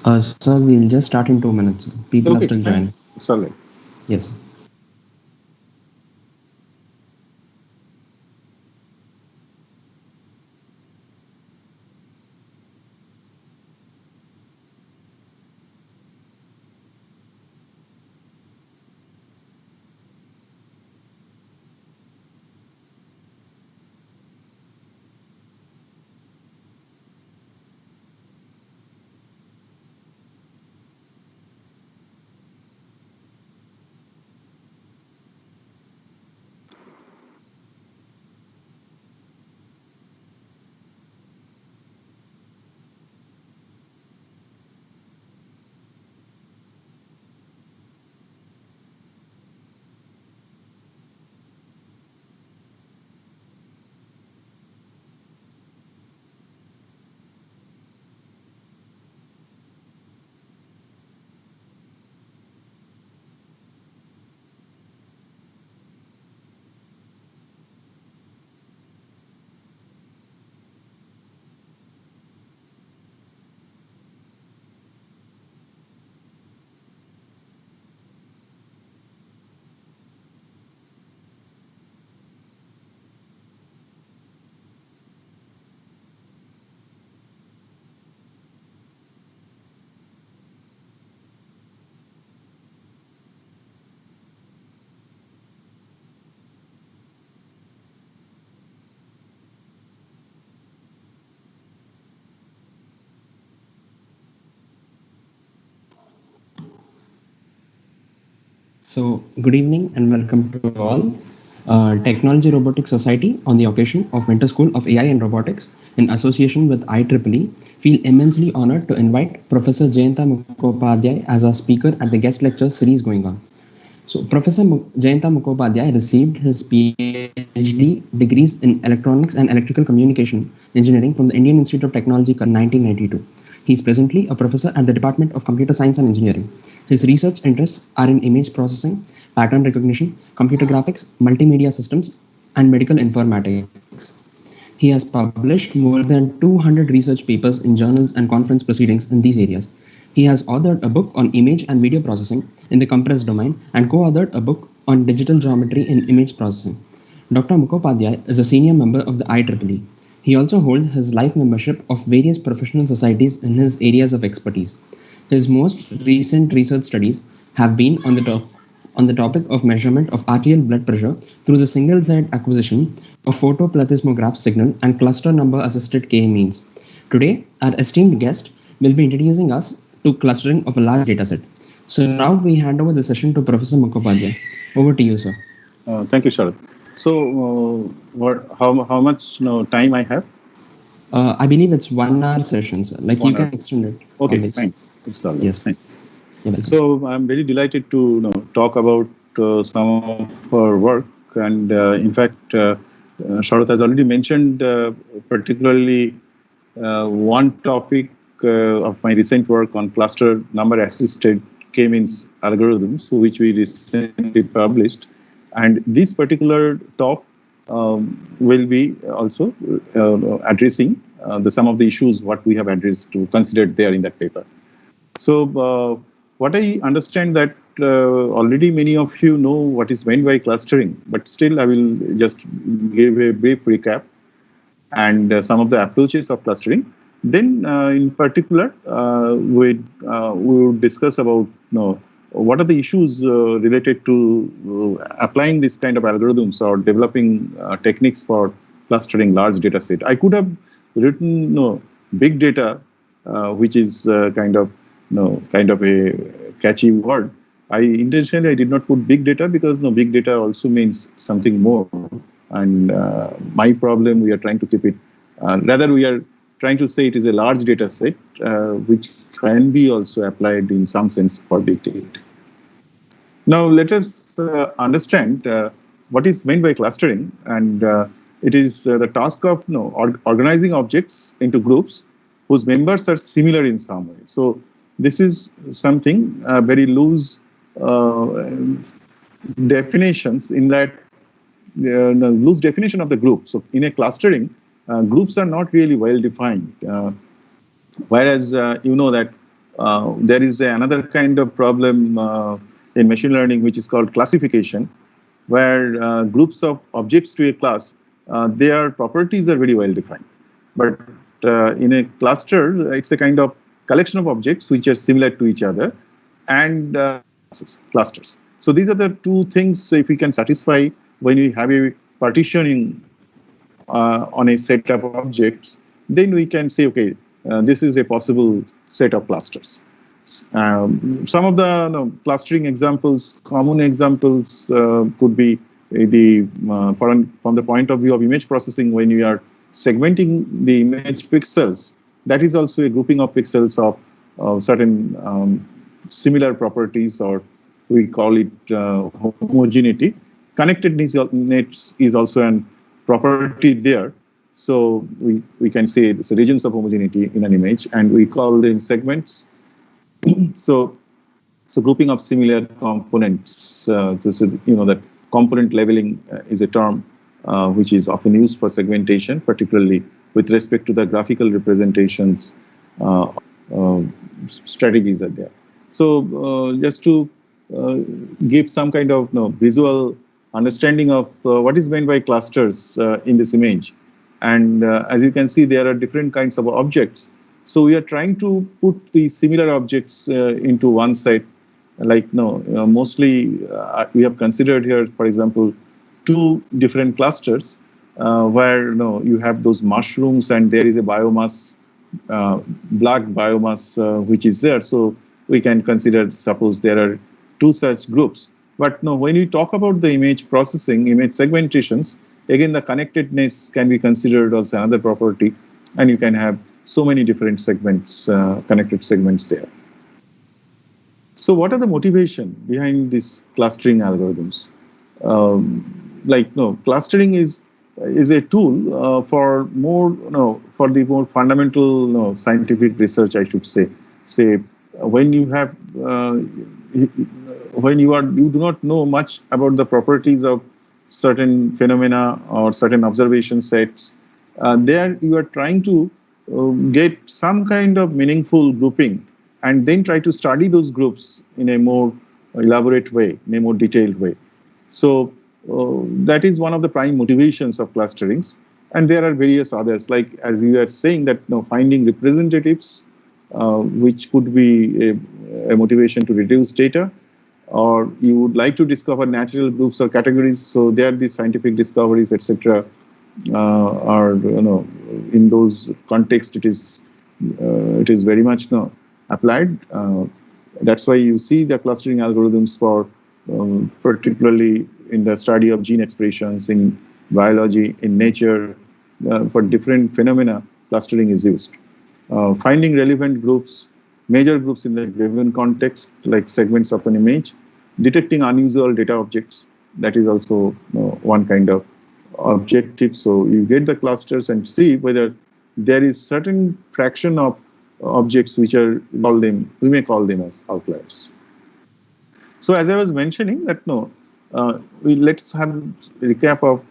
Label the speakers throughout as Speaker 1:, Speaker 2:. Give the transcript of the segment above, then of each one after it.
Speaker 1: Sir, we'll just start in 2 minutes. People are
Speaker 2: Okay,
Speaker 1: still
Speaker 2: fine.
Speaker 1: joining.
Speaker 2: It's all right.
Speaker 1: Yes. So, good evening and welcome to all. Technology Robotics Society, on the occasion of Winter School of AI and Robotics, in association with IEEE, feel immensely honored to invite Professor Jayanta Mukhopadhyay as our speaker at the guest lecture series going on. So, Jayanta Mukhopadhyay received his PhD degrees in Electronics and Electrical Communication Engineering from the Indian Institute of Technology, Calcutta, in 1992. He is presently a professor at the Department of Computer Science and Engineering. His research interests are in image processing, pattern recognition, computer graphics, multimedia systems, and medical informatics. He has published more than 200 research papers in journals and conference proceedings in these areas. He has authored a book on image and video processing in the compressed domain and co-authored a book on digital geometry in image processing. Dr. Mukhopadhyay is a senior member of the IEEE. He also holds his life membership of various professional societies in his areas of expertise. His most recent research studies have been on the topic of measurement of arterial blood pressure through the single-site acquisition of photoplethysmograph signal and cluster number assisted K-means. Today, our esteemed guest will be introducing us to clustering of a large dataset. So now we hand over the session to Professor Mukhopadhyay. Over to you, sir.
Speaker 2: Thank you, Sharad. So, how much time I have?
Speaker 1: I believe it's 1 hour session, sir. Like you
Speaker 2: 1
Speaker 1: can
Speaker 2: hour.
Speaker 1: extend it
Speaker 2: Okay,
Speaker 1: always.
Speaker 2: fine. It's all right.
Speaker 1: Yes,
Speaker 2: Thanks.
Speaker 1: you're welcome.
Speaker 2: So, I'm very delighted to talk about some of our work, and in fact, Sharad has already mentioned particularly one topic of my recent work on cluster number assisted K-means algorithms, which we recently published. And this particular talk will be also addressing some of the issues what we have addressed to considered there in that paper. So what I understand that already many of you know what is meant by clustering, but still I will just give a brief recap and some of the approaches of clustering. Then, in particular, we will discuss about what are the issues related to applying this kind of algorithms or developing techniques for clustering large data set. I could have written big data, which is kind of a catchy word. I did not put big data because big data also means something more. And my problem, we are trying to keep it, rather we are trying to say it is a large data set, which can be also applied in some sense for big data. Now let us understand what is meant by clustering, and it is the task of organizing objects into groups whose members are similar in some way. So this is something very loose definitions in that the loose definition of the group. So in a clustering, groups are not really well defined. Whereas you know that there is another kind of problem in machine learning, which is called classification, where groups of objects to a class, their properties are very well defined. But in a cluster, it's a kind of collection of objects which are similar to each other, and clusters. So these are the two things, if we can satisfy when we have a partitioning on a set of objects, then we can say, okay, this is a possible set of clusters. Some of the clustering examples, common examples could be from the point of view of image processing, when you are segmenting the image pixels, that is also a grouping of pixels of certain similar properties, or we call it homogeneity. Connectedness is also an property there. So we can say it's regions of homogeneity in an image, and we call them segments. So grouping of similar components. That component leveling is a term which is often used for segmentation, particularly with respect to the graphical representations strategies are there. So just to give some kind of visual understanding of what is meant by clusters in this image. And as you can see, there are different kinds of objects. So we are trying to put the similar objects into one set. Like mostly we have considered here, for example, two different clusters where you have those mushrooms, and there is a biomass, black biomass, which is there. So we can consider, suppose there are two such groups. But when we talk about the image processing, image segmentations, again, the connectedness can be considered also another property, and you can have so many different segments, connected segments there. So what are the motivation behind these clustering algorithms? Clustering is a tool for for the more fundamental scientific research, I should say. Say when you have when you do not know much about the properties of certain phenomena or certain observation sets, there you are trying to get some kind of meaningful grouping, and then try to study those groups in a more elaborate way, in a more detailed way. So that is one of the prime motivations of clusterings. And there are various others, like as you are saying, that finding representatives, which could be a motivation to reduce data, or you would like to discover natural groups or categories. So there the scientific discoveries, etc., are in those contexts it is very much applied. That's why you see the clustering algorithms for particularly in the study of gene expressions in biology, in nature, for different phenomena, clustering is used. Finding relevant groups, major groups in the given context, like segments of an image, detecting unusual data objects, that is also one kind of objective. So you get the clusters and see whether there is certain fraction of objects which are we may call them as outliers. So as I was mentioning that let's have a recap of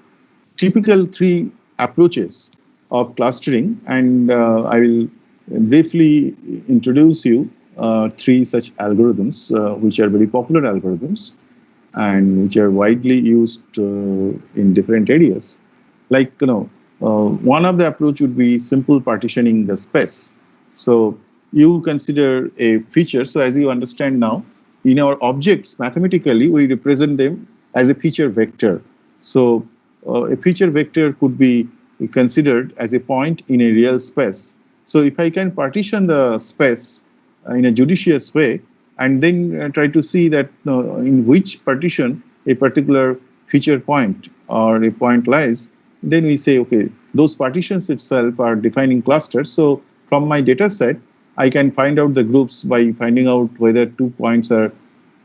Speaker 2: typical three approaches of clustering, and I will briefly introduce you three such algorithms which are very popular algorithms and which are widely used in different areas. Like one of the approach would be simple partitioning the space. So you consider a feature. So as you understand now, in our objects, mathematically, we represent them as a feature vector. So a feature vector could be considered as a point in a real space. So if I can partition the space in a judicious way, and then try to see that in which partition a particular feature point or a point lies, then we say, okay, those partitions itself are defining clusters. So from my data set, I can find out the groups by finding out whether 2 points are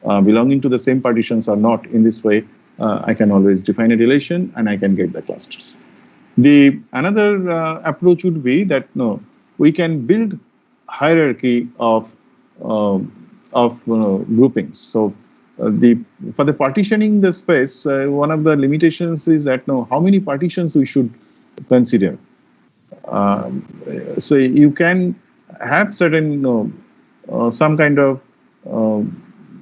Speaker 2: belonging to the same partitions or not. In this way, I can always define a relation and I can get the clusters. The another approach would be that we can build hierarchy of groupings. So for the partitioning the space, one of the limitations is that how many partitions we should consider. So you can have certain some kind of uh,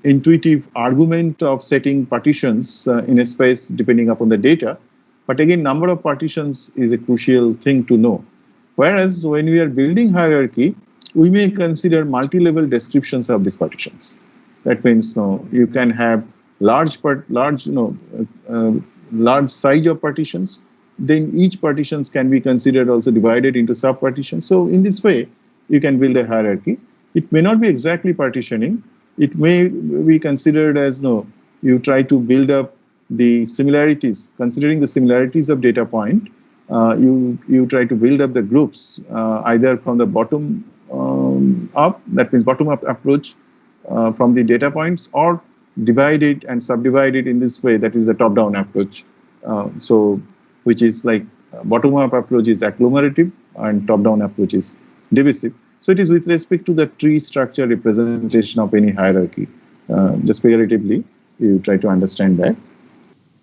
Speaker 2: intuitive argument of setting partitions in a space depending upon the data. But again, number of partitions is a crucial thing to know. Whereas when we are building hierarchy, we may consider multi-level descriptions of these partitions. That means, you can have large size of partitions. Then each partitions can be considered also divided into sub-partitions. So in this way, you can build a hierarchy. It may not be exactly partitioning. It may be considered as, you try to build up the similarities, considering the similarities of data point. You try to build up the groups either from the bottom up, that means bottom up approach from the data points, or divide it and subdivide it in this way, that is the top down approach. So which is like bottom up approach is agglomerative and top down approach is divisive. So it is with respect to the tree structure representation of any hierarchy. Just figuratively, you try to understand that.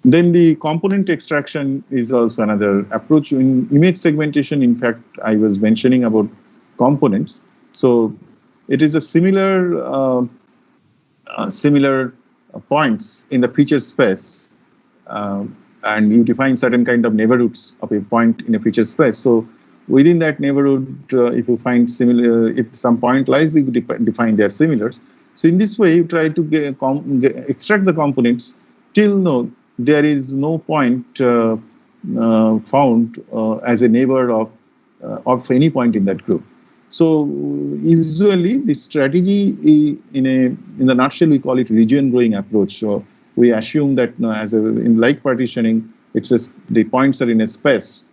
Speaker 2: Then the component extraction is also another approach. In image segmentation, in fact, I was mentioning about components. So it is a similar points in the feature space, and you define certain kind of neighborhoods of a point in a feature space. So within that neighborhood, if you find similar, if some point lies, you define their similars. So in this way, you try to extract the components till there is no point found as a neighbor of any point in that group. So usually the strategy in the nutshell, we call it region growing approach. So we assume that in like partitioning, the points are in a space,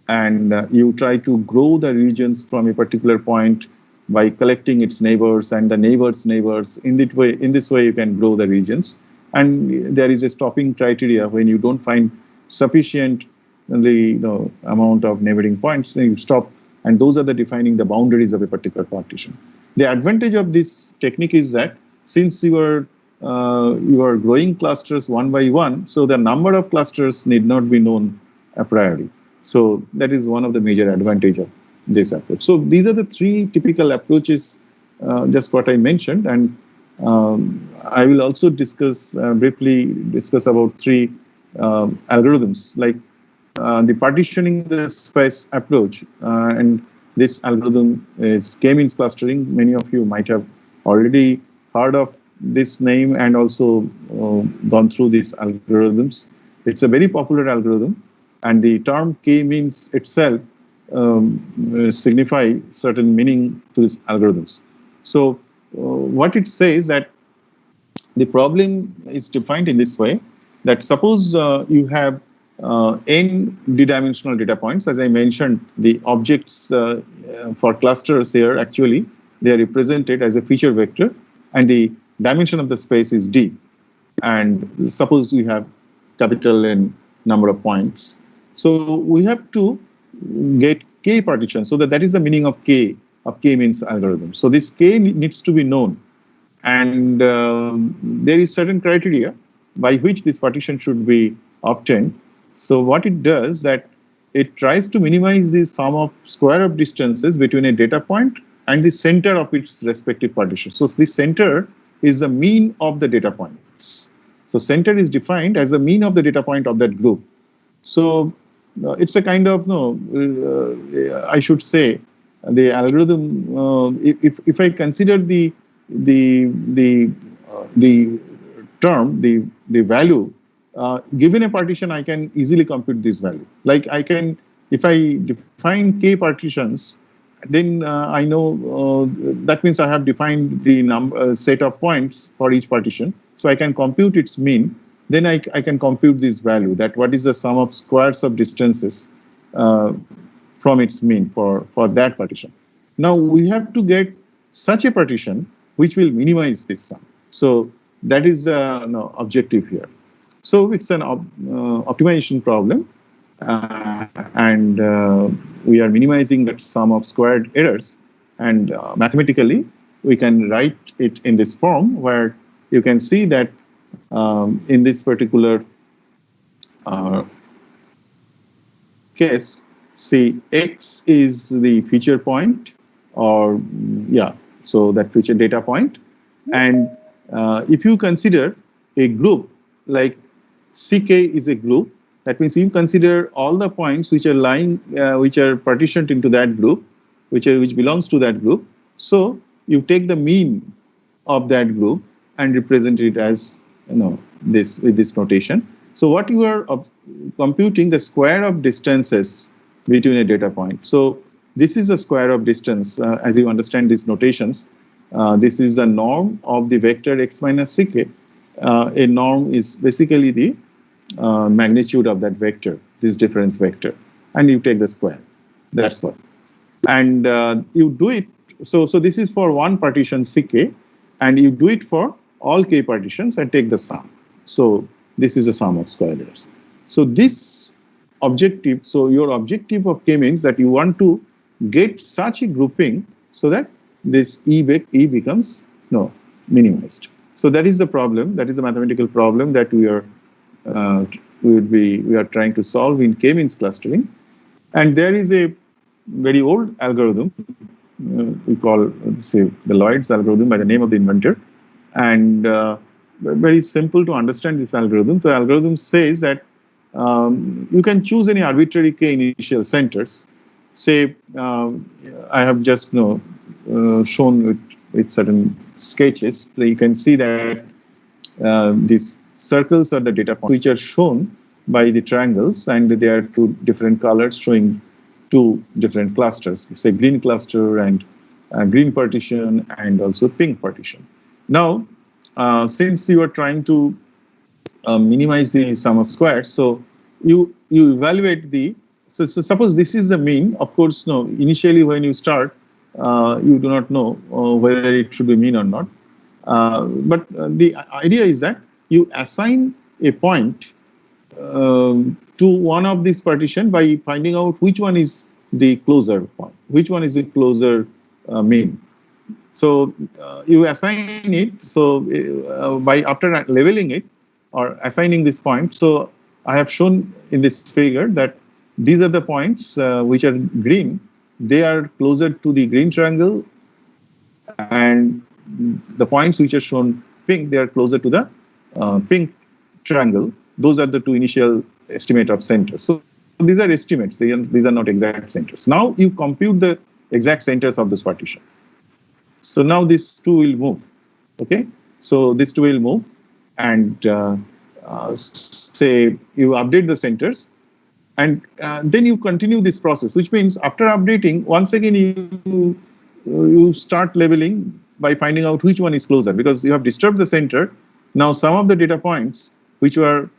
Speaker 2: and you try to grow the regions from a particular point by collecting its neighbors and the neighbors' neighbors. In this way, you can grow the regions. And there is a stopping criteria when you don't find sufficient amount of neighboring points, then you stop. And those are defining the boundaries of a particular partition. The advantage of this technique is that since you are growing clusters one by one, so the number of clusters need not be known a priori. So that is one of the major advantage of this approach. So these are the three typical approaches, just what I mentioned, and I will also briefly discuss about three algorithms, like the partitioning the space approach, and this algorithm is Kmeans clustering. Many of you might have already heard of this name and also gone through these algorithms. It's a very popular algorithm, and the term K-means itself signify certain meaning to these algorithms. So what it says that the problem is defined in this way, that suppose you have n d-dimensional data points. As I mentioned, the objects for clusters here, actually, they are represented as a feature vector, and the dimension of the space is d. And suppose we have capital N number of points. So we have to get k partition. So that is the meaning of K-means algorithm. So this k needs to be known. And there is certain criteria by which this partition should be obtained. So what it does, that it tries to minimize the sum of square of distances between a data point and the center of its respective partition. So the center is the mean of the data points. So center is defined as the mean of the data point of that group. So it's a kind of, I should say, the algorithm, if I consider the term, the value, given a partition, I can easily compute this value. Like if I define k partitions, then I know that means I have defined the set of points for each partition. So I can compute its mean. Then I can compute this value, that what is the sum of squares of distances from its mean for that partition. Now we have to get such a partition which will minimize this sum. So that is the objective here. So it's an optimization problem, and we are minimizing that sum of squared errors. And mathematically, we can write it in this form where you can see that in this particular case, see x is the feature point, or so that feature data point. And if you consider a group like CK is a group, that means you consider all the points which are lying, which are partitioned into that group, which belongs to that group. So you take the mean of that group and represent it as this with this notation. So what you are computing the square of distances between a data point. So this is the square of distance as you understand these notations. This is the norm of the vector x minus ck. A norm is basically the magnitude of that vector, this difference vector, and you take the square. That's what. And you do it. So this is for one partition ck, and you do it for all k partitions and take the sum. So this is the sum of square layers. So this objective, so your objective of k-means that you want to get such a grouping so that this E becomes minimized. So that is the problem. That is the mathematical problem that we are trying to solve in k-means clustering. And there is a very old algorithm we call say the Lloyd's algorithm by the name of the inventor, and very simple to understand this algorithm. The algorithm says that you can choose any arbitrary k initial centers. Say I have just shown with certain sketches. So you can see that these circles are the data points which are shown by the triangles, and they are two different colors showing two different clusters. Say green cluster and green partition, and also pink partition. Now, since you are trying to minimize the sum of squares, so you evaluate the. So suppose this is the mean. Of course, initially when you start, you do not know whether it should be mean or not. But the idea is that you assign a point to one of these partition by finding out which one is the closer point, which one is the closer mean. So you assign it. So by after leveling it or assigning this point, so I have shown in this figure that these are the points which are green. They are closer to the green triangle, and the points which are shown pink, they are closer to the pink triangle. Those are the two initial estimate of centers. So these are estimates. These are not exact centers. Now you compute the exact centers of this partition. So now these two will move. Okay. So these two will move, and say you update the centers, and then you continue this process. Which means after updating, once again you start leveling by finding out which one is closer, because you have disturbed the center. Now some of the data points which were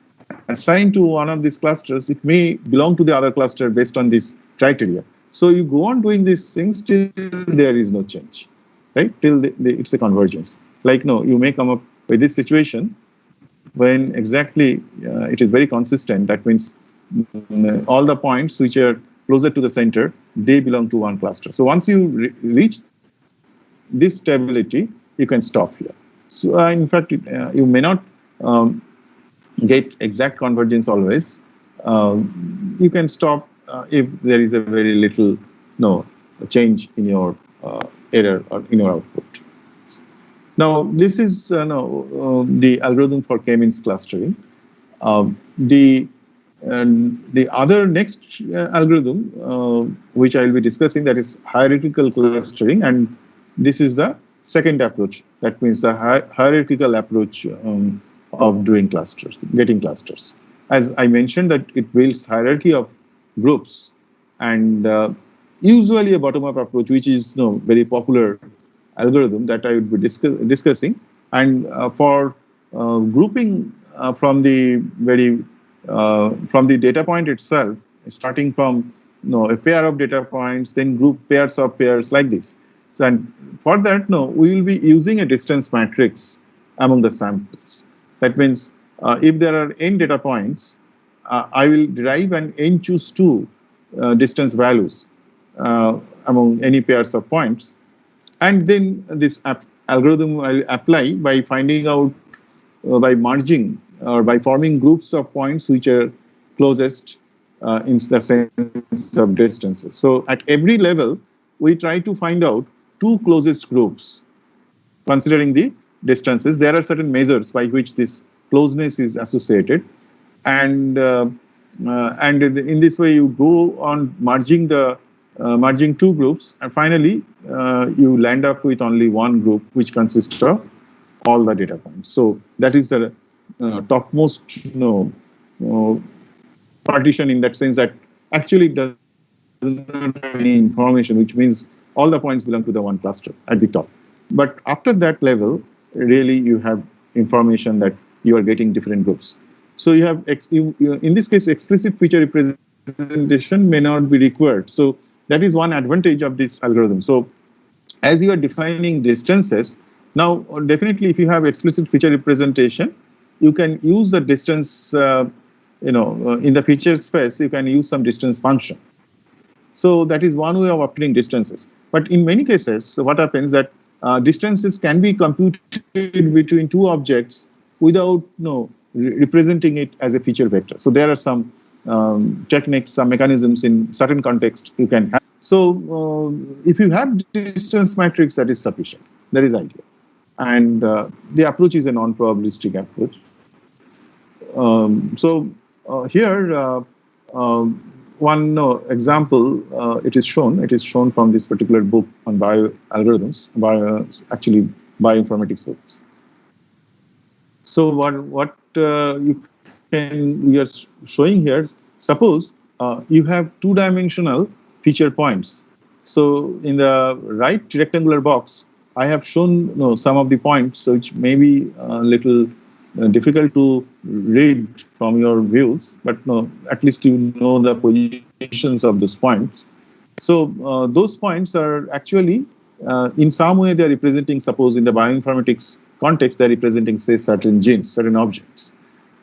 Speaker 2: assigned to one of these clusters, it may belong to the other cluster based on this criteria. So you go on doing these things till there is no change, right? Till it's a convergence. Like you may come up with this situation when exactly it is very consistent. That means all the points which are closer to the center, they belong to one cluster. So once you reach this stability, you can stop here. So in fact, you may not get exact convergence always. You can stop if there is a very little change in your error or in your output. Now this is the algorithm for k-means clustering. The other next algorithm which I will be discussing, that is hierarchical clustering, and this is the second approach. That means the hierarchical approach of doing clusters, getting clusters. As I mentioned, that it builds hierarchy of groups, and usually a bottom-up approach, which is very popular algorithm that I would be discussing. And for grouping from the data point itself, starting from a pair of data points, then group pairs of pairs like this. So, and for that, we will be using a distance matrix among the samples. That means if there are n data points, I will derive an n choose 2 distance values among any pairs of points. And then this algorithm I will apply by finding out, by merging or by forming groups of points which are closest in the sense of distances. So at every level, we try to find out two closest groups, considering the distances, there are certain measures by which this closeness is associated, and in this way you go on merging two groups, and finally you land up with only one group which consists of all the data points. So that is the topmost partition, in that sense that actually does not have any information, which means all the points belong to the one cluster at the top. But after that level, really you have information that you are getting different groups. So you have, in this case, explicit feature representation may not be required. So that is one advantage of this algorithm. So as you are defining distances, now definitely if you have explicit feature representation, you can use the distance, in the feature space, you can use some distance function. So that is one way of obtaining distances. But in many cases, what happens that distances can be computed between two objects without representing it as a feature vector. So there are some techniques, some mechanisms in certain contexts you can have. So if you have distance matrix, that is sufficient. That is ideal. And the approach is a non-probabilistic approach. Here, one example, it is shown from this particular book on bioalgorithms, actually bioinformatics books. So what we are showing here, suppose you have two-dimensional feature points. So in the right rectangular box, I have shown some of the points which may be a little difficult to read from your views, but at least you know the positions of those points. So those points are actually, in some way, they are representing, suppose in the bioinformatics context, they are representing, say, certain genes, certain objects.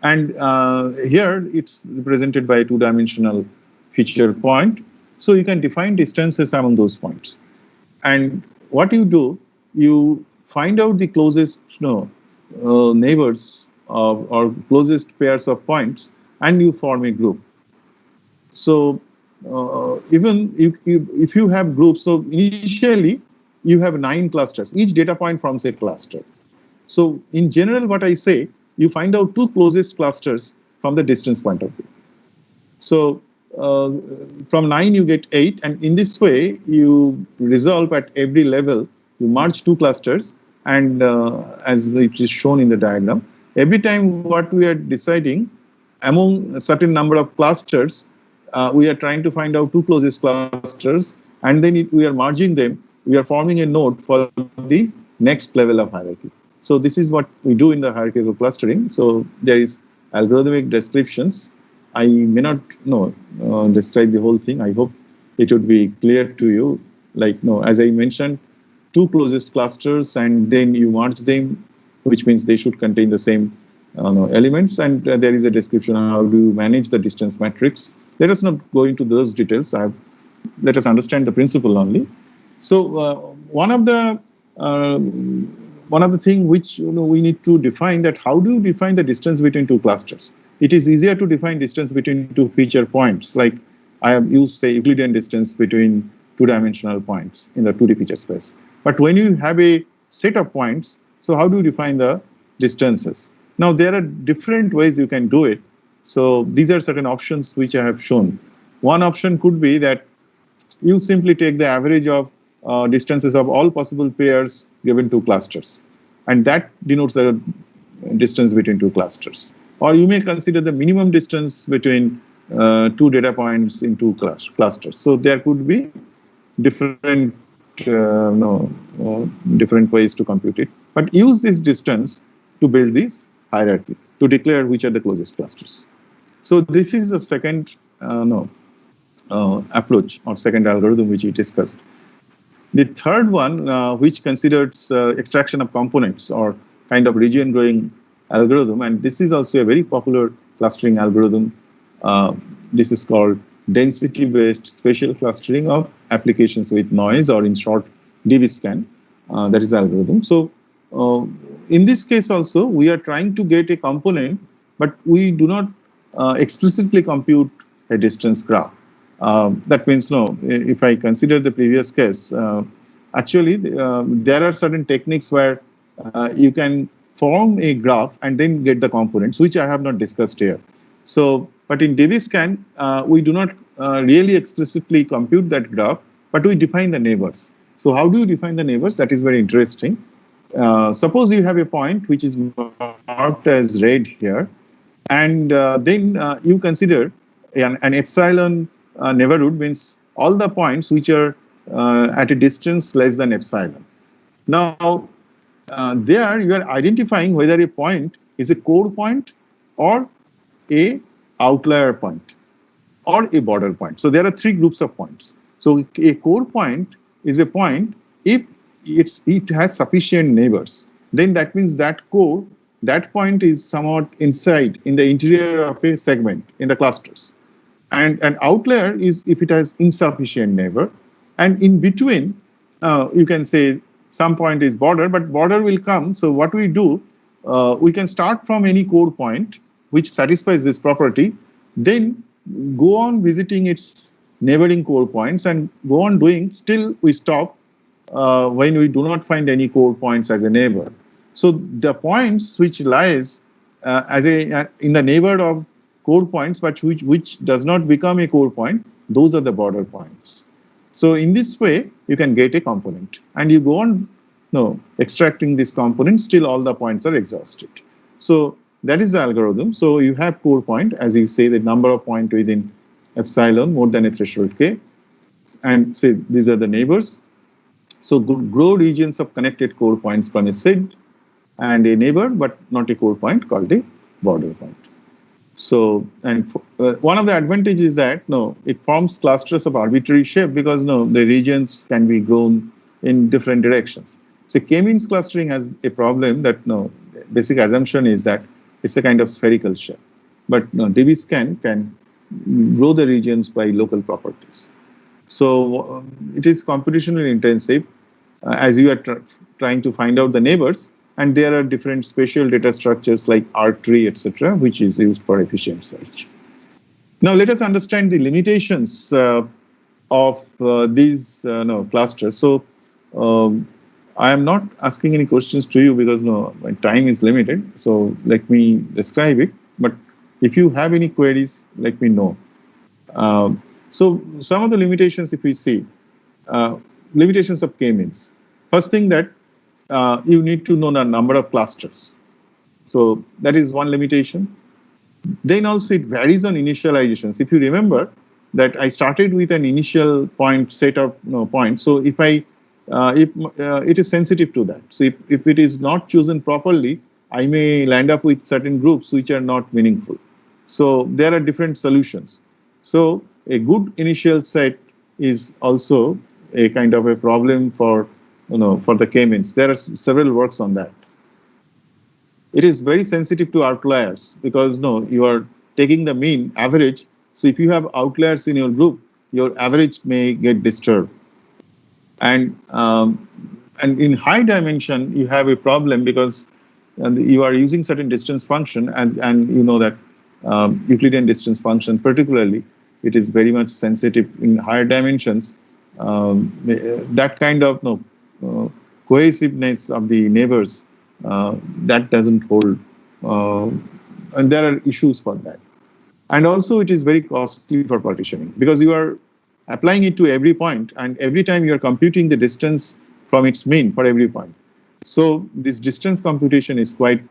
Speaker 2: And here it's represented by a two-dimensional feature point. So you can define distances among those points. And what you do, you find out the closest neighbors or closest pairs of points, and you form a group. So even if you have groups, so initially you have 9 clusters. Each data point forms a cluster. So in general, what I say, you find out 2 closest clusters from the distance point of view. So from 9 you get 8, and in this way you resolve at every level. You merge 2 clusters, and as it is shown in the diagram, every time what we are deciding among a certain number of clusters, we are trying to find out 2 closest clusters, and then we are merging them. We are forming a node for the next level of hierarchy. So this is what we do in the hierarchical clustering. So there is algorithmic descriptions. I may not describe the whole thing. I hope it would be clear to you. Like, as I mentioned, 2 closest clusters, and then you merge them, which means they should contain the same elements. And there is a description on how do you manage the distance matrix. Let us not go into those details. Let us understand the principle only. So one of the thing which we need to define, that how do you define the distance between 2 clusters? It is easier to define distance between 2 feature points. Like I have used, say, Euclidean distance between 2-dimensional points in the 2D feature space. But when you have a set of points, so how do you define the distances? Now there are different ways you can do it. So these are certain options which I have shown. One option could be that you simply take the average of distances of all possible pairs given 2 clusters, and that denotes the distance between 2 clusters. Or you may consider the minimum distance between 2 data points in 2 clusters. So there could be different different ways to compute it, but use this distance to build this hierarchy, to declare which are the closest clusters. So this is the second approach or second algorithm which we discussed. The third one, which considers extraction of components or kind of region growing algorithm, and this is also a very popular clustering algorithm. This is called density-based spatial clustering of applications with noise, or in short, DBSCAN. That is the algorithm. So in this case also, we are trying to get a component, but we do not explicitly compute a distance graph. That means, if I consider the previous case, Actually, there are certain techniques where you can form a graph and then get the components, which I have not discussed here. So, but in DBScan, we do not really explicitly compute that graph, but we define the neighbors. So how do you define the neighbors? That is very interesting. Suppose you have a point which is marked as red here, and then you consider an epsilon neighborhood means all the points which are at a distance less than epsilon. Now, there you are identifying whether a point is a core point or a outlier point or a border point. So there are three groups of points. So a core point is a point if it has sufficient neighbors. Then that means that core, that point is somewhat inside in the interior of a segment in the clusters. And an outlier is if it has insufficient neighbor. And in between, you can say some point is border, but border will come. So what we do, we can start from any core point which satisfies this property, then go on visiting its neighboring core points and go on doing, still we stop when we do not find any core points as a neighbor. So the points which lies in the neighborhood of core points, but which does not become a core point, those are the border points. So in this way, you can get a component, and you go on extracting this component, still all the points are exhausted. So that is the algorithm. So you have core point, as you say, the number of points within epsilon more than a threshold k, and say these are the neighbors. So grow regions of connected core points from a SID and a neighbor, but not a core point, called a border point. So, and one of the advantages is that it forms clusters of arbitrary shape because the regions can be grown in different directions. So K-means clustering has a problem that basic assumption is that it's a kind of spherical shape, but DBScan can grow the regions by local properties. So it is computationally intensive as you are trying to find out the neighbors. And there are different spatial data structures like R-tree, etc., which is used for efficient search. Now, let us understand the limitations of these clusters. So, I am not asking any questions to you because my time is limited. So, let me describe it. But if you have any queries, let me know. So, some of the limitations, if we see, limitations of K-means. First thing that you need to know the number of clusters. So that is one limitation. Then also it varies on initializations. If you remember that I started with an initial point set of points. So if it is sensitive to that. So if it is not chosen properly, I may land up with certain groups which are not meaningful. So there are different solutions. So a good initial set is also a kind of a problem for the K-means. There are several works on that. It is very sensitive to outliers because you are taking the mean average. So if you have outliers in your group, your average may get disturbed. And in high dimension, you have a problem because you are using certain distance function, and you know that Euclidean distance function particularly, it is very much sensitive in higher dimensions. That kind of cohesiveness of the neighbors, that doesn't hold. And there are issues for that. And also it is very costly for partitioning because you are applying it to every point, and every time you are computing the distance from its mean for every point. So this distance computation is quite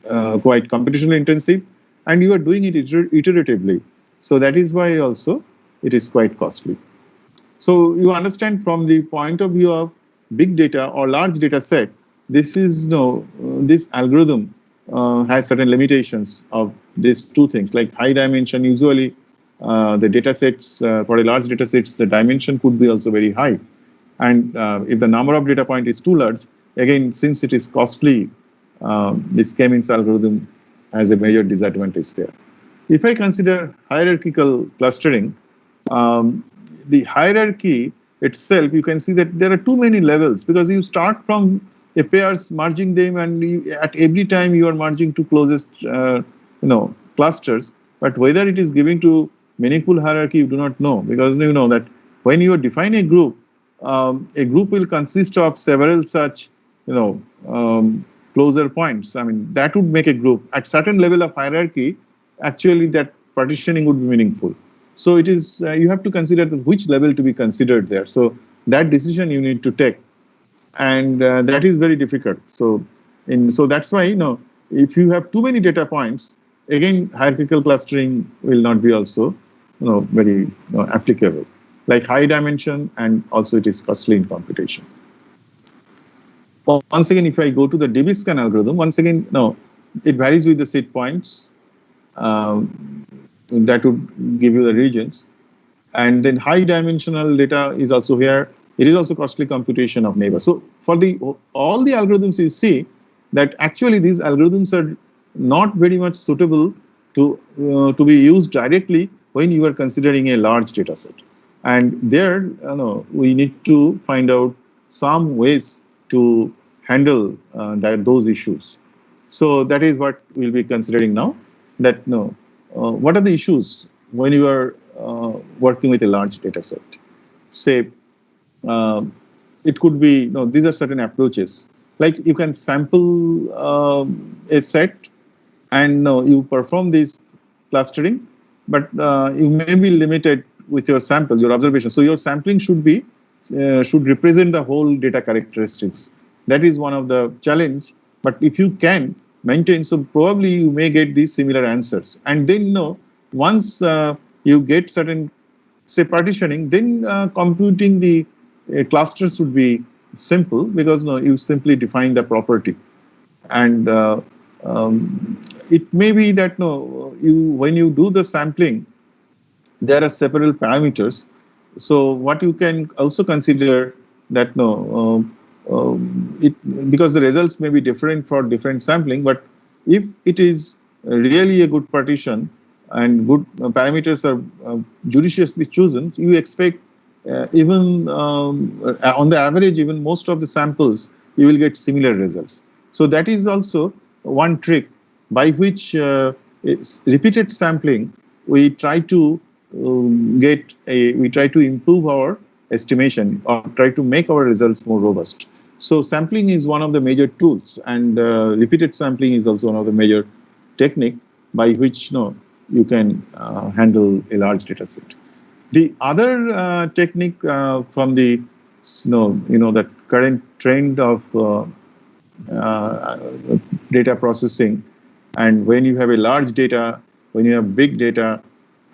Speaker 2: computationally intensive, and you are doing it iteratively. So that is why also it is quite costly. So you understand from the point of view of big data or large data set, this is this algorithm has certain limitations of these two things. Like high dimension, usually the data sets for a large data sets, the dimension could be also very high. And if the number of data point is too large, again, since it is costly, this Kmeans algorithm has a major disadvantage there. If I consider hierarchical clustering, the hierarchy itself, you can see that there are too many levels because you start from a pairs, merging them, and at every time you are merging to closest clusters. But whether it is giving to meaningful hierarchy, you do not know, because you know that when you define a group, a group will consist of several such, closer points. I mean, that would make a group. At certain level of hierarchy, actually that partitioning would be meaningful. So it is, you have to consider which level to be considered there. So that decision you need to take, and that is very difficult. So that's why, if you have too many data points, again hierarchical clustering will not be also, very, applicable. Like high dimension, and also it is costly in computation. Once again, if I go to the DB-scan algorithm, once again, it varies with the seed points. That would give you the regions. And then high dimensional data is also here. It is also costly computation of neighbor. So for all the algorithms you see, that actually these algorithms are not very much suitable to be used directly when you are considering a large data set. And there, we need to find out some ways to handle those issues. So that is what we'll be considering now. That what are the issues when you are working with a large data set? Say, it could be, these are certain approaches. Like you can sample a set, and you perform this clustering, but you may be limited with your sample, your observation. So your sampling should represent the whole data characteristics. That is one of the challenge. But if you can maintain, so probably you may get these similar answers. And then once you get certain, say, partitioning, then computing the clusters would be simple, because you simply define the property. And it may be that when you do the sampling, there are several parameters. So what you can also consider that because the results may be different for different sampling, but if it is really a good partition and good parameters are judiciously chosen, you expect even on the average, even most of the samples, you will get similar results. So that is also one trick by which repeated sampling, we try to improve our estimation, or try to make our results more robust. So sampling is one of the major tools, and repeated sampling is also one of the major technique by which you can handle a large data set. The other technique from the that current trend of data processing, and when you have a large data, when you have big data,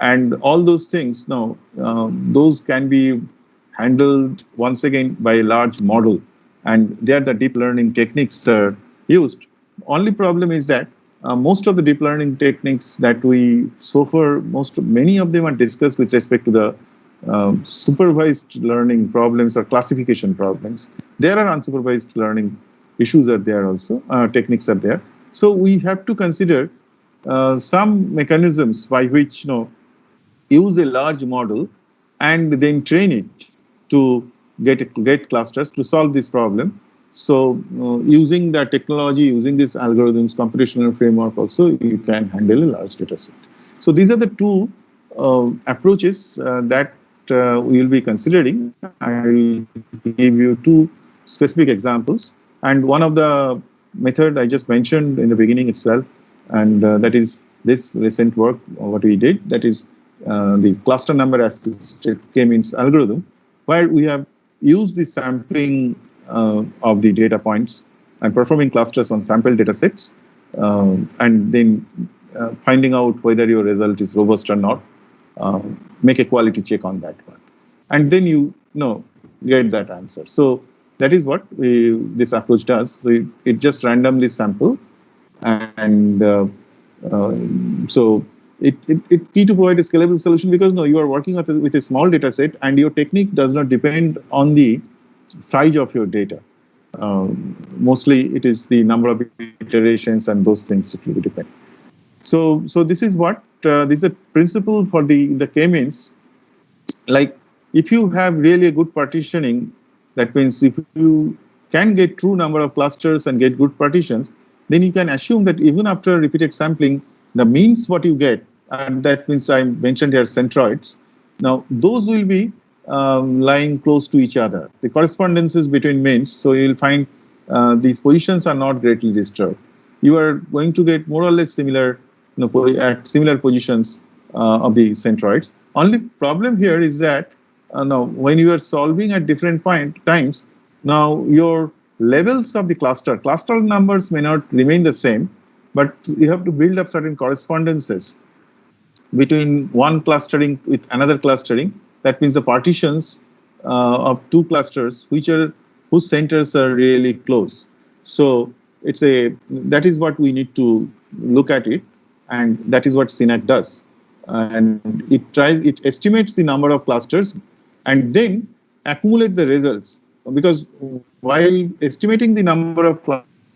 Speaker 2: and all those things, those can be handled once again by a large model, and there the deep learning techniques are used. Only problem is that most of the deep learning techniques that we so far, many of them are discussed with respect to the supervised learning problems or classification problems. There are unsupervised learning issues are there also, techniques are there. So we have to consider some mechanisms by which use a large model and then train it to get clusters to solve this problem. So using the technology, using these algorithms, computational framework also, you can handle a large data set. So these are the two approaches that we will be considering. I will give you two specific examples. And one of the method I just mentioned in the beginning itself, and that is this recent work, what we did, that is the cluster number assisted Kmeans algorithm, where we have used the sampling of the data points and performing clusters on sample data sets, and then finding out whether your result is robust or not, make a quality check on that one. And then you get that answer. So that is what this approach does. So it just randomly sample, and so it key to provide a scalable solution, because you are working with a small data set, and your technique does not depend on the size of your data. Mostly it is the number of iterations and those things that will depend. So this is what this is a principle for the K-means. Like if you have really a good partitioning, that means if you can get true number of clusters and get good partitions, then you can assume that even after repeated sampling, the means what you get, and that means I mentioned here centroids. Now those will be lying close to each other. The correspondences between means, so you'll find these positions are not greatly disturbed. You are going to get more or less similar, at similar positions of the centroids. Only problem here is that now when you are solving at different times, now your levels of the cluster numbers may not remain the same, but you have to build up certain correspondences between one clustering with another clustering. That means the partitions of two clusters whose centers are really close. So that is what we need to look at it, and that is what CNAT does. And it estimates the number of clusters and then accumulate the results, because while estimating the number of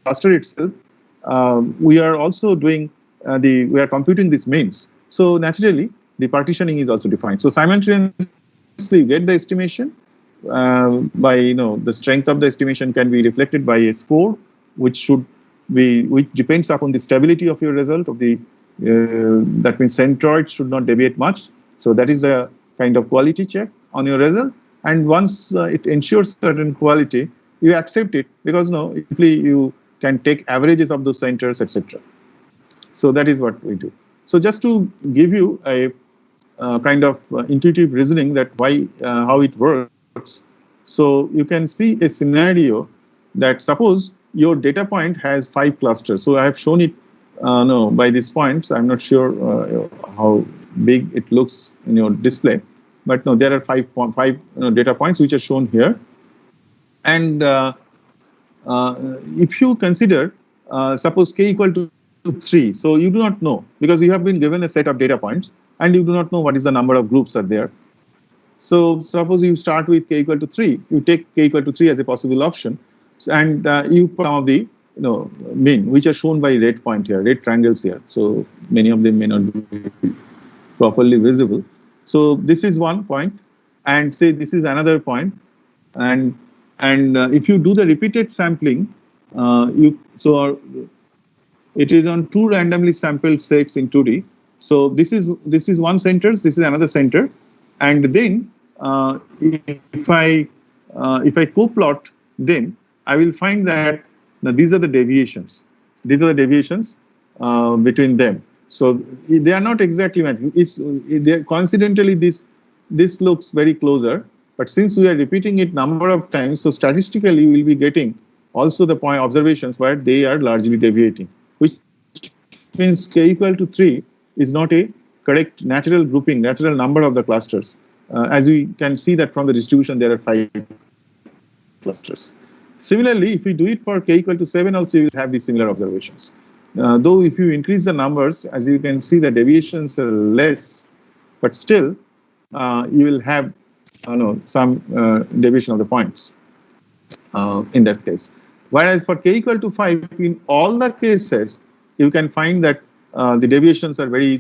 Speaker 2: cluster itself, we are also doing we are computing these means. So naturally, the partitioning is also defined. So simultaneously, you get the estimation by the strength of the estimation can be reflected by a score, which depends upon the stability of your result of the that means centroid should not deviate much. So that is the kind of quality check on your result. And once it ensures certain quality, you accept it, because you can take averages of those centers, etc. So that is what we do. So just to give you a kind of intuitive reasoning that how it works. So you can see a scenario that suppose your data point has 5 clusters. So I have shown it by these points. I'm not sure how big it looks in your display, but no, there are five data points which are shown here. And if you consider suppose k equal to 3, so you do not know, because you have been given a set of data points and you do not know what is the number of groups are there. So suppose you start with k equal to 3, you take k equal to 3 as a possible option, and you put some of the mean, which are shown by red point here, red triangles here. So many of them may not be properly visible. So this is one point, and say this is another point, and if you do the repeated sampling, it is on 2 randomly sampled sets in 2D. So this is one center, this is another center, and then if I co-plot them, I will find that these are the deviations. These are the deviations between them. So they are not exactly matching. Coincidentally, this looks very closer, but since we are repeating it number of times, so statistically we will be getting also the point observations where they are largely deviating, which means k equal to 3 is not a correct natural grouping, natural number of the clusters. As we can see that from the distribution, there are 5 clusters. Similarly, if we do it for k equal to 7 also, you will have these similar observations. Though if you increase the numbers, as you can see, the deviations are less, but still you will have some deviation of the points in that case. Whereas for k equal to 5, in all the cases, you can find that the deviations are very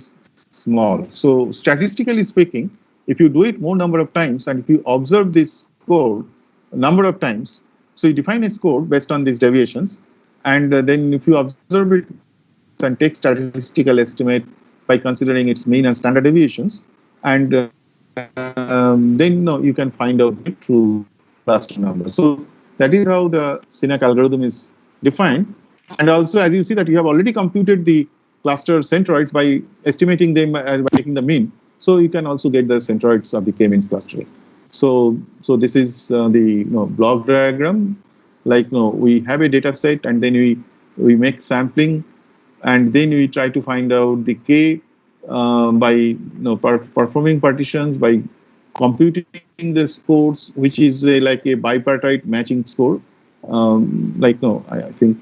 Speaker 2: small. So statistically speaking, if you do it more number of times, and if you observe this score number of times, so you define a score based on these deviations, and then if you observe it and take statistical estimate by considering its mean and standard deviations, and then you can find out the true cluster number. So that is how the CNAC algorithm is defined. And also, as you see that you have already computed the cluster centroids by estimating them by taking the mean. So you can also get the centroids of the K-means clustering. So this is the block diagram. Like we have a data set, and then we make sampling, and then we try to find out the K by performing partitions, by computing the scores, which is like a bipartite matching score. I think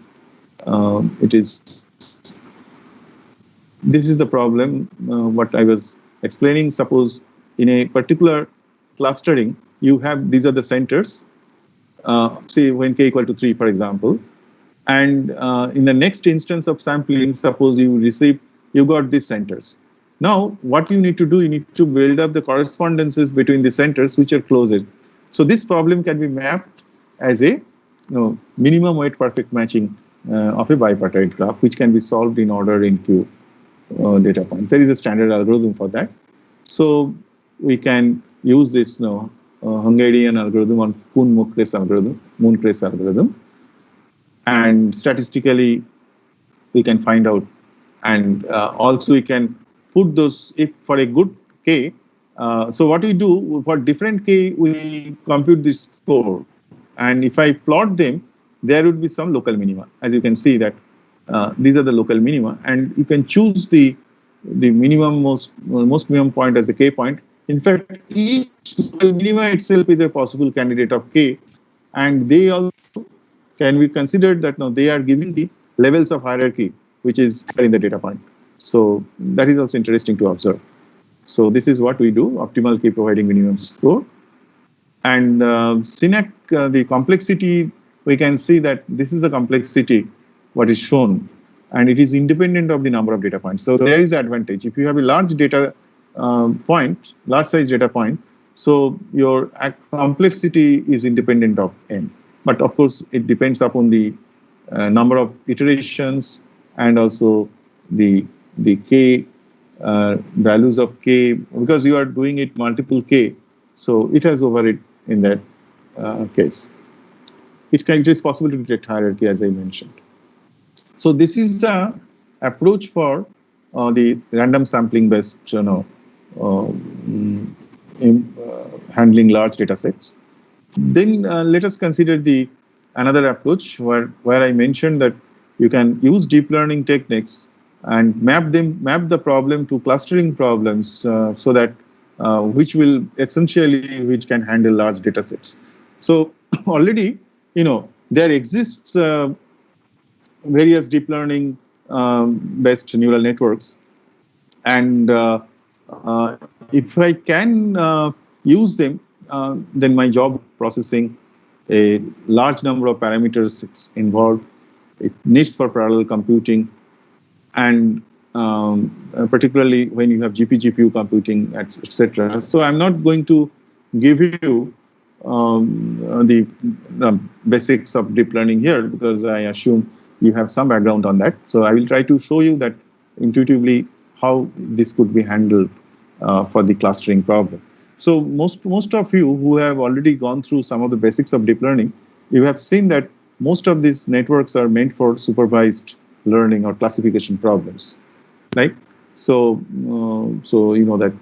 Speaker 2: it is. This is the problem. What I was explaining. Suppose in a particular clustering, you have these are the centers. Say when k equal to 3, for example, and in the next instance of sampling, suppose you got these centers. Now, what you need to do, you need to build up the correspondences between the centers which are closer. So this problem can be mapped as a minimum weight perfect matching of a bipartite graph, which can be solved in order into data points. There is a standard algorithm for that. So we can use this Hungarian algorithm or Mooncrest algorithm, and statistically we can find out, and also we can put those if for a good k. So what we do for different k, we compute this score, and if I plot them, there would be some local minima. As you can see that these are the local minima, and you can choose the minimum most minimum point as the k point. In fact, each local minima itself is a possible candidate of k, and they also can be considered that now they are giving the levels of hierarchy which is in the data point. So that is also interesting to observe. So this is what we do: optimal k providing minimum score. And SYNAC, the complexity, we can see that this is a complexity what is shown, and it is independent of the number of data points. So there is advantage if you have a large data point, large size data point. So your complexity is independent of n, but of course it depends upon the number of iterations and also the k values of k, because you are doing it multiple k, so it has overhead in that case. It is possible to detect hierarchy, as I mentioned. So this is the approach for the random sampling based, handling large data sets. Then let us consider the another approach where I mentioned that you can use deep learning techniques and map the problem to clustering problems, so that which can handle large data sets. So already, there exists various deep learning based neural networks, and if I can use them, then my job processing a large number of parameters is involved. It needs for parallel computing, and particularly when you have GPU computing, etc. So I'm not going to give you the basics of deep learning here, because I assume you have some background on that. So I will try to show you that intuitively how this could be handled for the clustering problem. So most of you who have already gone through some of the basics of deep learning, you have seen that most of these networks are meant for supervised learning or classification problems, right? So you know that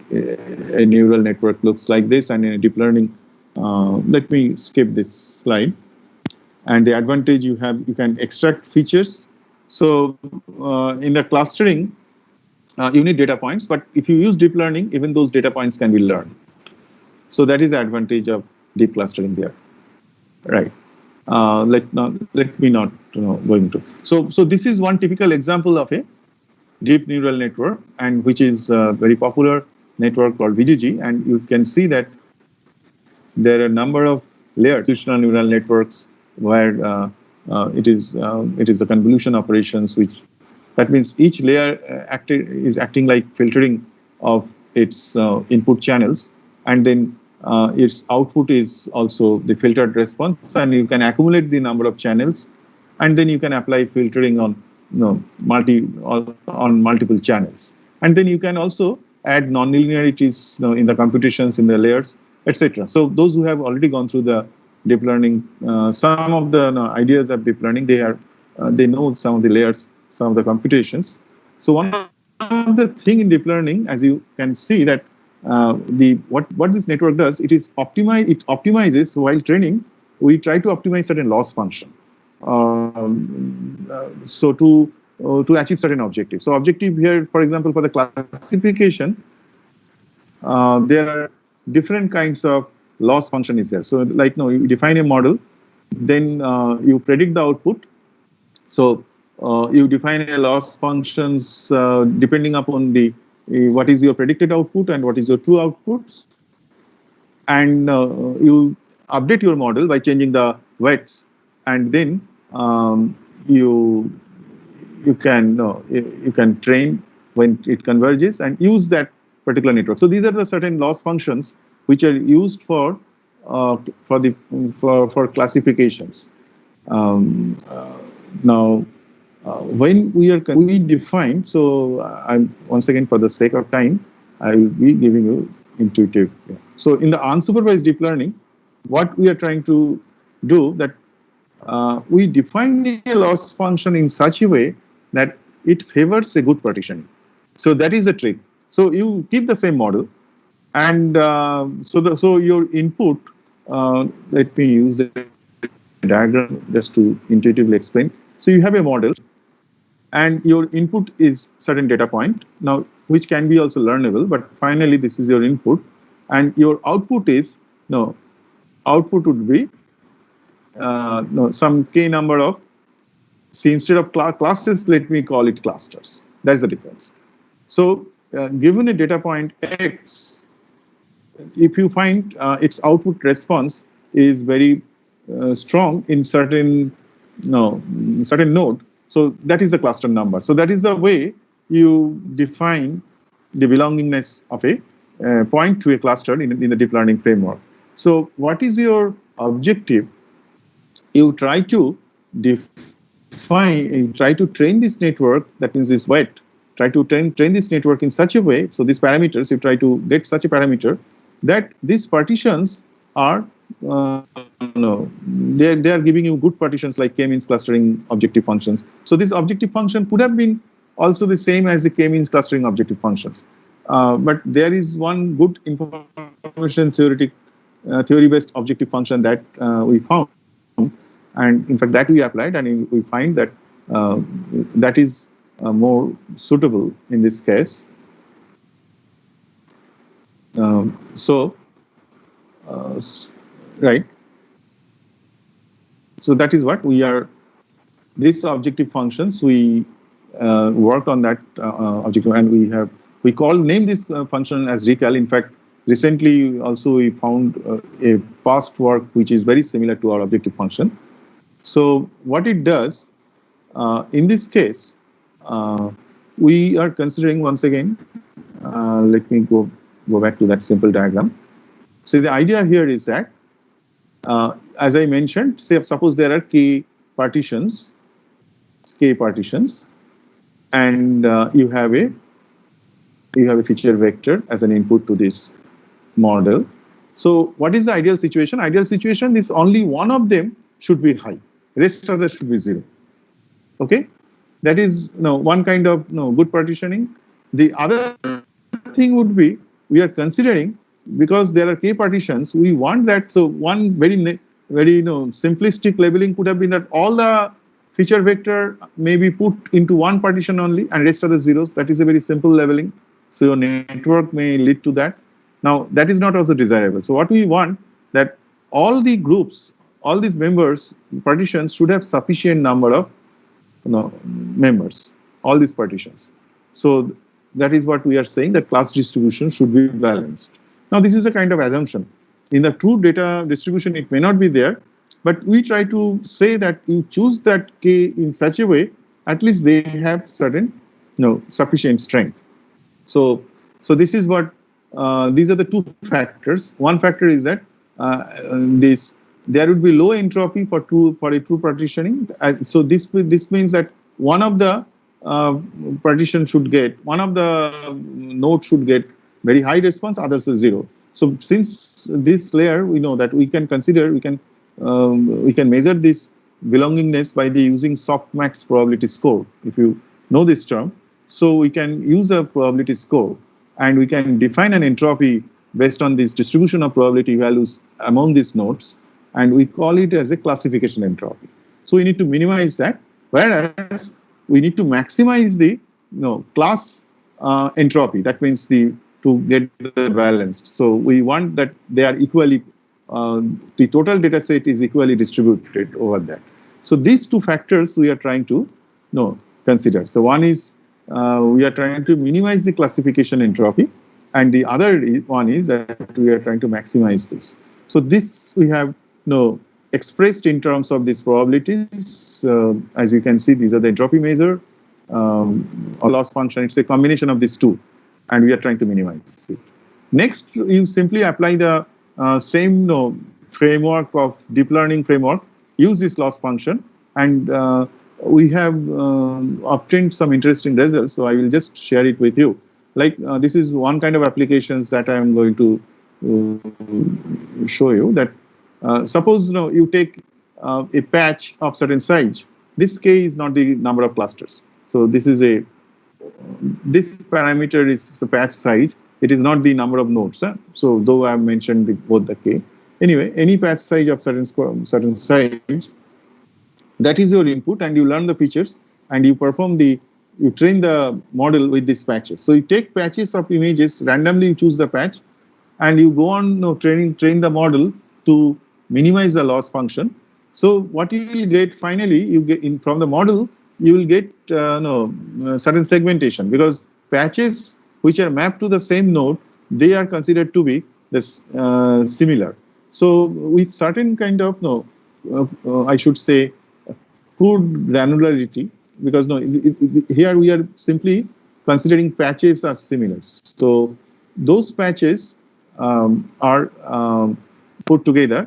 Speaker 2: a neural network looks like this, and in a deep learning, let me skip this slide. And the advantage you have, you can extract features. So in the clustering, you need data points, but if you use deep learning, even those data points can be learned. So that is the advantage of deep clustering there, right? Let me not go into. So this is one typical example of a deep neural network, and which is a very popular network called VGG, and you can see that there are a number of layers, distributional neural networks, where it is the convolution operations, which that means each layer is acting like filtering of its input channels, and then its output is also the filtered response, and you can accumulate the number of channels, and then you can apply filtering on multiple channels, and then you can also add nonlinearities in the computations in the layers, etc. So those who have already gone through the deep learning, some of the ideas of deep learning, they know some of the layers, some of the computations. So one of the thing in deep learning, as you can see, that what this network does, it optimizes while training. We try to optimize certain loss function, so to achieve certain objectives. So objective here, for example, for the classification, there are different kinds of loss function is there. So like you define a model, then you predict the output. So you define a loss functions depending upon the what is your predicted output and what is your true outputs, and you update your model by changing the weights, and then you can train when it converges and use that particular network. So these are the certain loss functions which are used for classifications. Now, when we define, so I'm once again, for the sake of time, I will be giving you intuitive. Yeah. So in the unsupervised deep learning, what we are trying to do that we define a loss function in such a way that it favors a good partitioning. So that is the trick. So you keep the same model, and so your input. Let me use a diagram just to intuitively explain. So you have a model, and your input is certain data point now, which can be also learnable. But finally, this is your input, and your output is output would be some k number of. See, instead of classes, let me call it clusters. That's the difference. So given a data point x, if you find its output response is very strong in certain node, so that is the cluster number. So that is the way you define the belongingness of a point to a cluster in the deep learning framework. So what is your objective? You try to train this network, that means this wet, try to train this network in such a way, so these parameters, you try to get such a parameter that these partitions are, they are giving you good partitions like K-means clustering objective functions. So this objective function could have been also the same as the K-means clustering objective functions. But there is one good information theory-based objective function that we found, and in fact that we applied, and we find that that is more suitable in this case. Right. So that is what we are. These objective functions, we worked on that objective, and we name this function as recal. In fact, recently also we found a past work which is very similar to our objective function. So what it does in this case, we are considering once again. Let me go back to that simple diagram. So the idea here is that, as I mentioned, suppose there are k partitions, and you have a feature vector as an input to this model. So what is the ideal situation? Ideal situation is only one of them should be high, rest of them should be zero. Okay, that is one kind of good partitioning. The other thing would be, we are considering, because there are k partitions, we want that. So one very simplistic labeling could have been that all the feature vector may be put into one partition only, and rest are the zeros. That is a very simple labeling. So your network may lead to that. Now that is not also desirable. So what we want, that all the groups, all these members, partitions should have sufficient number of members, all these partitions. So that is what we are saying, that class distribution should be balanced. Now this is a kind of assumption. In the true data distribution, it may not be there, but we try to say that you choose that k in such a way, at least they have certain sufficient strength. So this is what these are the two factors. One factor is that there would be low entropy for a true partitioning. So this means that one of the partition should get, one of the nodes should get very high response, others is zero. So since this layer, we know that we can consider, we can measure this belongingness by using softmax probability score, if you know this term. So we can use a probability score, and we can define an entropy based on this distribution of probability values among these nodes, and we call it as a classification entropy. So we need to minimize that, whereas we need to maximize the class entropy. That means to get the balanced. So we want that they are equally, the total data set is equally distributed over that. So these two factors we are trying to consider. So one is we are trying to minimize the classification entropy, and the other one is that we are trying to maximize this. So this we have expressed in terms of these probabilities. As you can see, these are the entropy measure or loss function. It's a combination of these two, and we are trying to minimize it. Next, you simply apply the same framework of deep learning framework, use this loss function, and we have obtained some interesting results. So I will just share it with you. like this is one kind of applications that I am going to show you. That suppose you take a patch of certain size. This k is not the number of clusters. So this parameter is the patch size. It is not the number of nodes. Huh? So though I have mentioned both the k. Anyway, any patch size of certain size, that is your input, and you learn the features, and you train the model with these patches. So you take patches of images randomly, you choose the patch, and you go on train the model to minimize the loss function. So what you will get finally, you get from the model, you will get certain segmentation, because patches which are mapped to the same node, they are considered to be this similar. So with certain kind of I should say good granularity, because here we are simply considering patches as similar. So those patches are put together,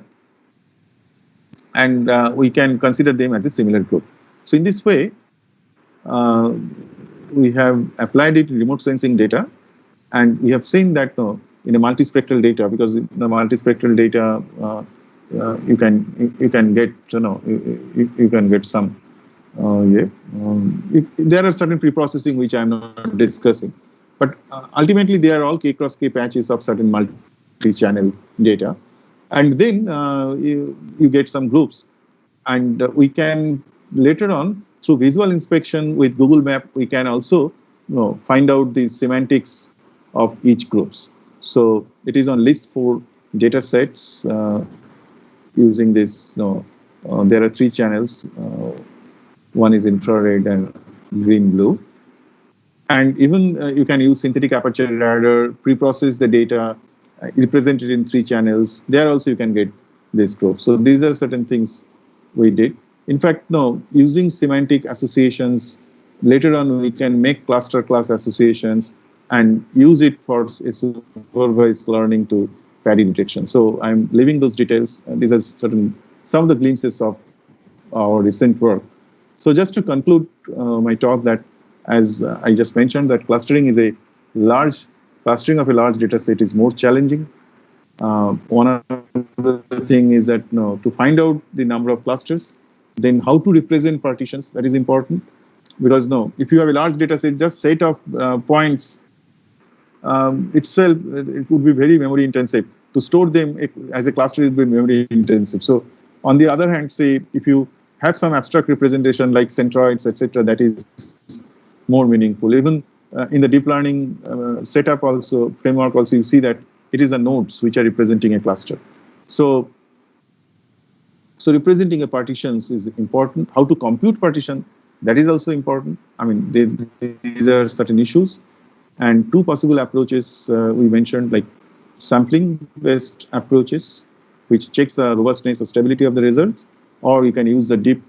Speaker 2: and we can consider them as a similar group. So in this way, we have applied it in remote sensing data, and we have seen that in a multispectral data, because in the multispectral data you can get you can get some there are certain pre-processing which I am not discussing, but ultimately they are all k cross k patches of certain multi-channel data, and then you get some groups, and we can later on through visual inspection with Google Map, we can also find out the semantics of each groups. So it is on list 4 data sets using this. There are 3 channels. One is infrared and green blue, and even you can use synthetic aperture radar, pre-process the data, represent it in 3 channels. There also you can get this group. So these are certain things we did. In fact, using semantic associations, later on we can make cluster class associations and use it for supervised learning to paddy detection. So I'm leaving those details. These are some of the glimpses of our recent work. So just to conclude my talk, that as I just mentioned, that clustering of a large data set is more challenging. One of the thing is that to find out the number of clusters, then how to represent partitions, that is important. Because if you have a large data set, just set of points itself, it would be very memory intensive. To store them as a cluster, it will be memory intensive. So on the other hand, say if you have some abstract representation like centroids, etc., that is more meaningful. Even in the deep learning setup also, framework also, you see that it is the nodes which are representing a cluster. So representing a partitions is important. How to compute partition, that is also important. I mean, these are certain issues. And 2 possible approaches we mentioned, like sampling-based approaches, which checks the robustness or stability of the results, or you can use the deep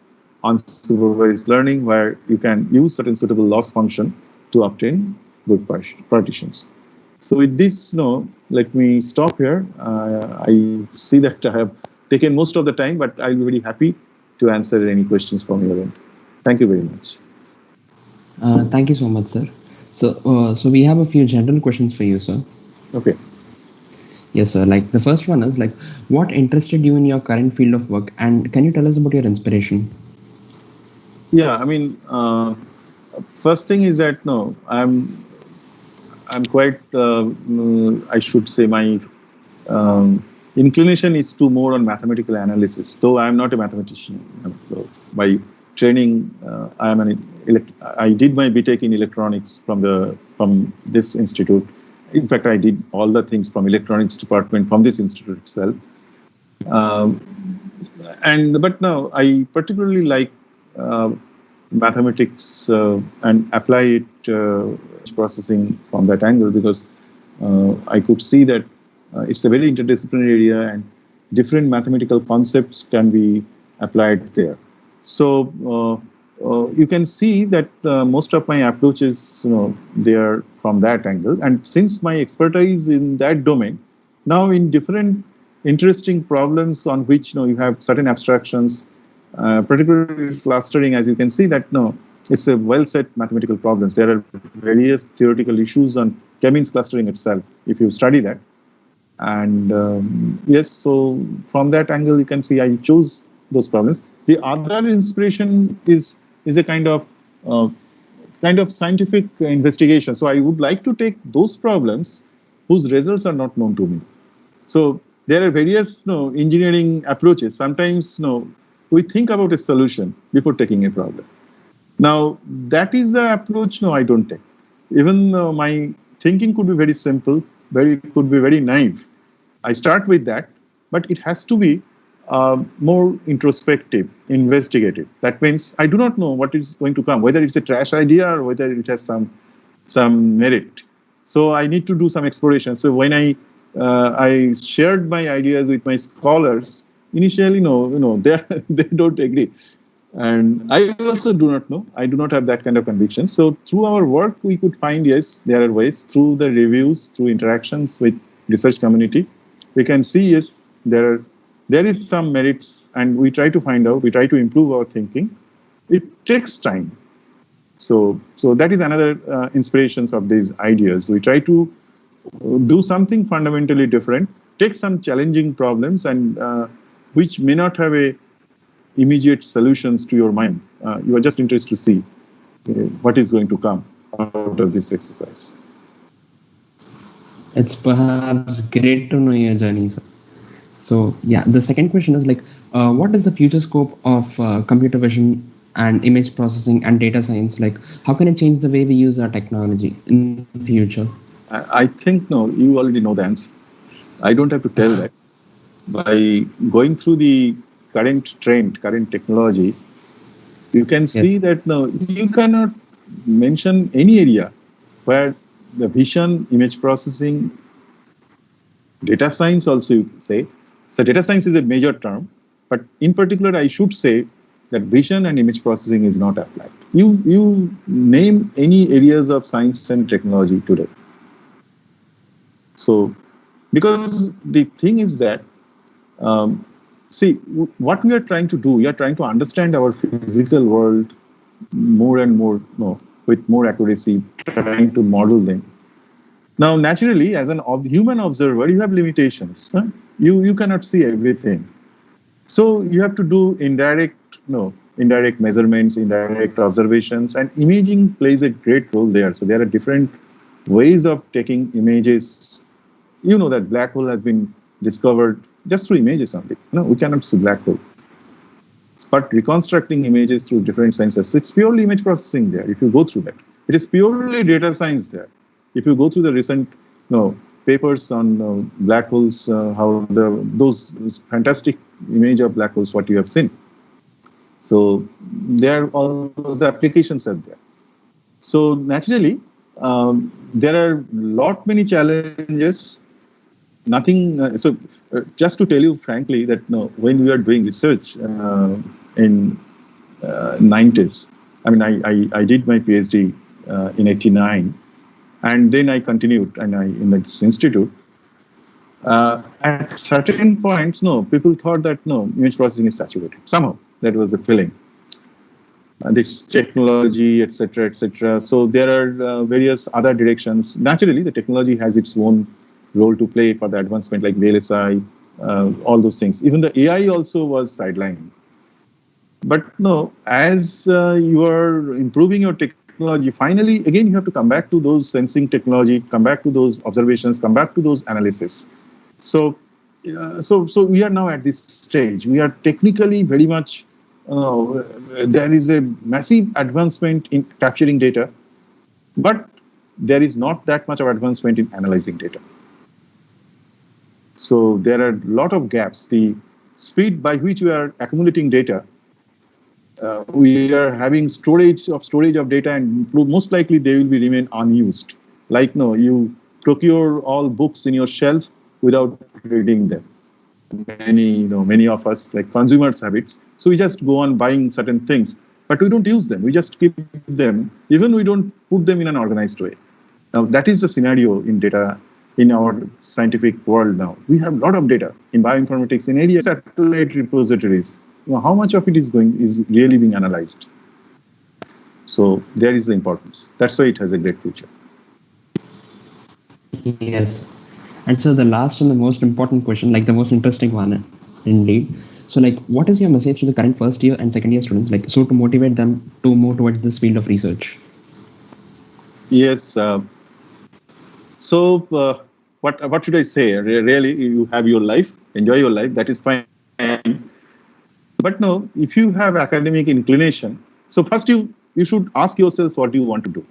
Speaker 2: unsupervised learning, where you can use certain suitable loss function to obtain good partitions. So with this, let me stop here. I see that I have taken most of the time, but I'll be very happy to answer any questions from your end. Thank you very much.
Speaker 1: Thank you so much, sir. So we have a few general questions for you, sir.
Speaker 2: Okay.
Speaker 1: Yes, sir. Like the first one is like, what interested you in your current field of work, and can you tell us about your inspiration?
Speaker 2: Yeah, I mean, first thing is that I'm quite. I should say my inclination is to more on mathematical analysis. Though I am not a mathematician. So by training, I did my BTech in electronics from this institute. In fact, I did all the things from electronics department from this institute itself. But no, I particularly like mathematics and apply it processing from that angle, because I could see that it's a very interdisciplinary area and different mathematical concepts can be applied there. So you can see that most of my approaches, they are from that angle. And since my expertise in that domain, now in different interesting problems on which you have certain abstractions, particularly clustering, as you can see that It's a well-set mathematical problems. There are various theoretical issues on Kmeans clustering itself, if you study that. And yes, so from that angle, you can see I chose those problems. The other inspiration is a uh, kind of scientific investigation. So I would like to take those problems whose results are not known to me. So there are various engineering approaches. Sometimes we think about a solution before taking a problem. Now, that is the approach I don't take. Even my thinking could be very simple, could be very naive. I start with that, but it has to be more introspective, investigative. That means I do not know what is going to come, whether it's a trash idea or whether it has some merit. So I need to do some exploration. So when I shared my ideas with my scholars, initially, they they don't agree. And I also do not know. I do not have that kind of conviction. So through our work, we could find, yes, there are ways through the reviews, through interactions with research community, we can see, yes, there is some merits, and we try to find out, we try to improve our thinking. It takes time. So that is another inspirations of these ideas. We try to do something fundamentally different, take some challenging problems, and which may not have a immediate solutions to your mind. You are just interested to see what is going to come out of this exercise.
Speaker 1: It's perhaps great to know your journey, sir. So yeah, the second question is like, what is the future scope of computer vision and image processing and data science? Like, how can it change the way we use our technology in the future?
Speaker 2: I think you already know the answer. I don't have to tell that. By going through the current trend, current technology, you can see that you cannot mention any area where the vision, image processing, data science also you say. So data science is a major term, but in particular, I should say that vision and image processing is not applied. You name any areas of science and technology today. So, because the thing is that, see, what we are trying to do, we are trying to understand our physical world more and more, with more accuracy, trying to model them. Now, naturally, as an human observer, you have limitations. Huh? You cannot see everything. So you have to do indirect measurements, indirect observations, and imaging plays a great role there. So there are different ways of taking images. You know that black hole has been discovered just through images only. We cannot see black hole. But reconstructing images through different sensors. So it's purely image processing there, if you go through that. It is purely data science there. If you go through the recent papers on black holes, how those fantastic image of black holes, what you have seen. So there, all those applications are there. So naturally, there are many challenges. Nothing. Just to tell you frankly that when we are doing research in 90s, I mean, I did my PhD in '89, and then I continued in this institute. At certain points, people thought that image processing is saturated. Somehow that was the feeling. This technology, etc., etc. So there are various other directions. Naturally, the technology has its own role to play for the advancement, like VLSI, all those things. Even the AI also was sidelined. But no, as you are improving your technology, finally, again, you have to come back to those sensing technology, come back to those observations, come back to those analysis. So we are now at this stage. We are technically very much, there is a massive advancement in capturing data, but there is not that much of advancement in analyzing data. So there are a lot of gaps. The speed by which we are accumulating data, we are having storage of data, and most likely they will be remain unused. Like you procure all books in your shelf without reading them. Many of us, like consumers, have it. So we just go on buying certain things, but we don't use them. We just keep them. Even we don't put them in an organized way. Now that is the scenario in data in our scientific world now. We have a lot of data in bioinformatics, in area satellite repositories. How much of it is really being analyzed? So there is the importance. That's why it has a great future.
Speaker 1: Yes. And so the last and the most important question, like the most interesting one, indeed. So, like, what is your message to the current first year and second year students, like, so to motivate them to move towards this field of research?
Speaker 2: Yes. So what should I say? Really, you have your life, enjoy your life. That is fine. But no, if you have academic inclination, so first you should ask yourself what you want to do.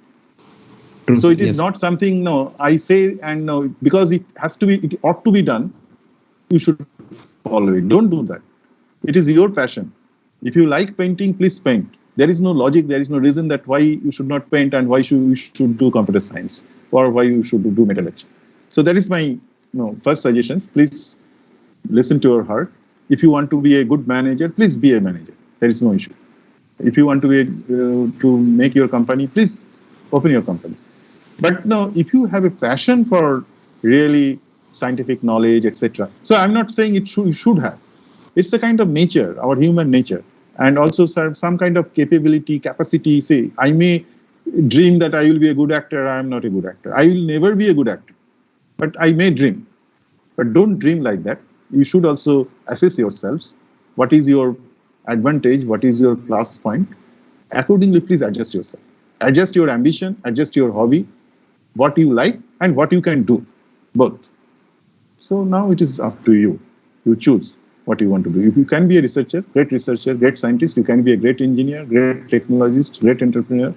Speaker 1: True,
Speaker 2: So
Speaker 1: sir.
Speaker 2: it is
Speaker 1: Yes.
Speaker 2: not something no I say and no because it has to be it ought to be done. You should follow it. Don't do that. It is your passion. If you like painting, please paint. There is no logic. There is no reason that why you should not paint and why you should do computer science or why you should do metallurgy. So that is my first suggestions. Please listen to your heart. If you want to be a good manager, please be a manager. There is no issue. If you want to be to make your company, please open your company. But no, if you have a passion for really scientific knowledge, etc. So I'm not saying you should have. It's a kind of nature, our human nature, and also some kind of capability, capacity. Say, I may dream that I will be a good actor. I am not a good actor. I will never be a good actor, but I may dream. But don't dream like that. You should also assess yourselves. What is your advantage? What is your plus point? Accordingly, please adjust yourself. Adjust your ambition, adjust your hobby, what you like, and what you can do. Both. So now it is up to you. You choose what you want to do. If you can be a researcher, great scientist, you can be a great engineer, great technologist, great entrepreneur.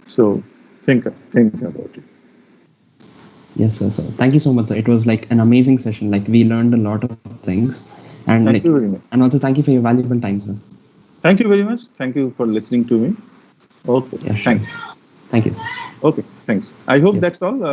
Speaker 2: So think about it.
Speaker 1: Yes, sir. So thank you so much, sir. It was like an amazing session. Like we learned a lot of things, and
Speaker 2: Thank you very much.
Speaker 1: and also thank you for your valuable time, sir.
Speaker 2: Thank you very much. Thank you for listening to me. Okay.
Speaker 1: Yeah, sure.
Speaker 2: Thanks.
Speaker 1: Thank you, sir.
Speaker 2: Okay. Thanks. I hope
Speaker 1: Yes.
Speaker 2: that's all.